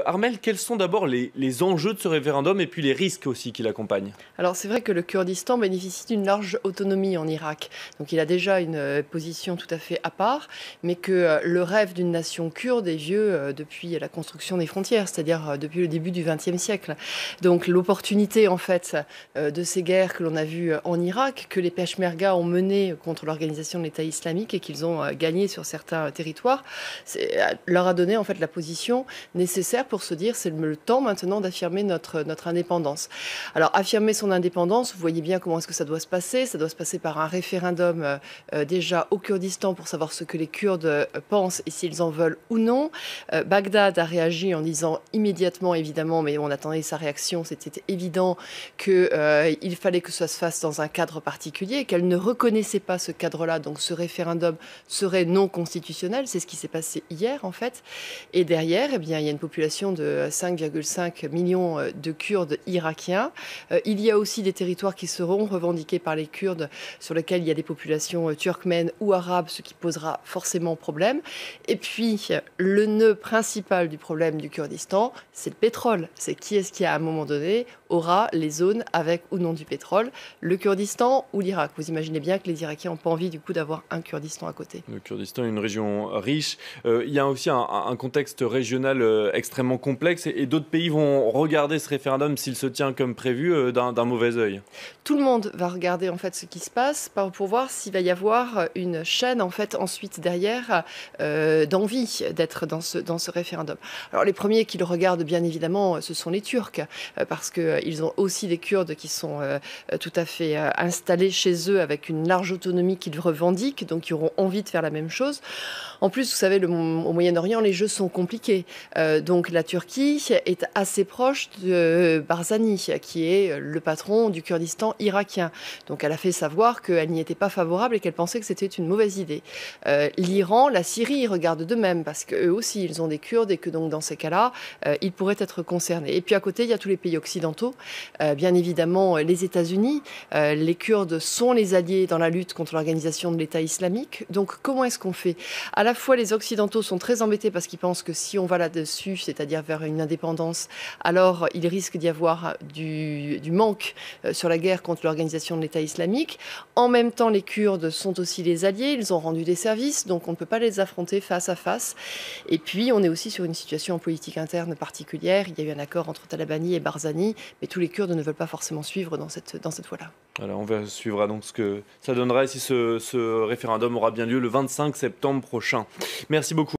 Armelle, quels sont d'abord les enjeux de ce référendum et puis les risques aussi qui l'accompagnent? Alors c'est vrai que le Kurdistan bénéficie d'une large autonomie en Irak. Donc il a déjà une position tout à fait à part, mais que le rêve d'une nation kurde est vieux depuis la construction des frontières, c'est-à-dire depuis le début du XXe siècle. Donc l'opportunité en fait de ces guerres que l'on a vues en Irak, que les Peshmerga ont menées contre l'organisation de l'État islamique et qu'ils ont gagné sur certains territoires, leur a donné en fait la position nécessaire pour se dire c'est le temps maintenant d'affirmer notre indépendance. Alors affirmer son indépendance, vous voyez bien comment est-ce que ça doit se passer. Ça doit se passer par un référendum déjà au Kurdistan pour savoir ce que les Kurdes pensent et s'ils en veulent ou non. Bagdad a réagi en disant immédiatement, évidemment, mais on attendait sa réaction, c'était évident qu'il fallait que ça se fasse dans un cadre particulier et qu'elle ne reconnaissait pas ce cadre-là. Donc ce référendum serait non constitutionnel. C'est ce qui s'est passé hier, en fait. Et derrière, eh bien, il y a une population de 5,5 millions de Kurdes irakiens. Il y a aussi des territoires qui seront revendiqués par les Kurdes sur lesquels il y a des populations turkmènes ou arabes, ce qui posera forcément problème. Et puis, le nœud principal du problème du Kurdistan, c'est le pétrole. C'est qui est-ce qui, à un moment donné, aura les zones avec ou non du pétrole, le Kurdistan ou l'Irak. Vous imaginez bien que les Irakiens n'ont pas envie du coup d'avoir un Kurdistan à côté. Le Kurdistan est une région riche. Il y a aussi un contexte régional extrêmement complexe et d'autres pays vont regarder ce référendum s'il se tient comme prévu d'un mauvais œil. Tout le monde va regarder en fait ce qui se passe pour voir s'il va y avoir une chaîne en fait ensuite derrière d'envie d'être dans ce référendum. Alors les premiers qui le regardent bien évidemment ce sont les Turcs parce qu'ils ont aussi des Kurdes qui sont tout à fait installés chez eux avec une large autonomie qu'ils revendiquent, donc ils auront envie de faire la même chose. En plus, vous savez, au Moyen-Orient, les jeux sont compliqués. Donc la Turquie est assez proche de Barzani, qui est le patron du Kurdistan irakien. Donc elle a fait savoir qu'elle n'y était pas favorable et qu'elle pensait que c'était une mauvaise idée. L'Iran, la Syrie regardent de même, parce qu'eux aussi, ils ont des Kurdes et que donc dans ces cas-là, ils pourraient être concernés. Et puis à côté, il y a tous les pays occidentaux. Bien évidemment, les États-Unis. Les Kurdes sont les alliés dans la lutte contre l'organisation de l'État islamique. Donc comment est-ce qu'on fait ? À la fois, les Occidentaux sont très embêtés parce qu'ils pensent que si on va là-dessus, c'est-à-dire vers une indépendance, alors il risque d'y avoir du manque sur la guerre contre l'organisation de l'État islamique. En même temps, les Kurdes sont aussi les alliés, ils ont rendu des services, donc on ne peut pas les affronter face à face. Et puis, on est aussi sur une situation politique interne particulière. Il y a eu un accord entre Talabani et Barzani, mais tous les Kurdes ne veulent pas forcément suivre dans cette voie-là. Alors on suivra donc ce que ça donnera et si ce référendum aura bien lieu le 25 septembre prochain. Merci beaucoup.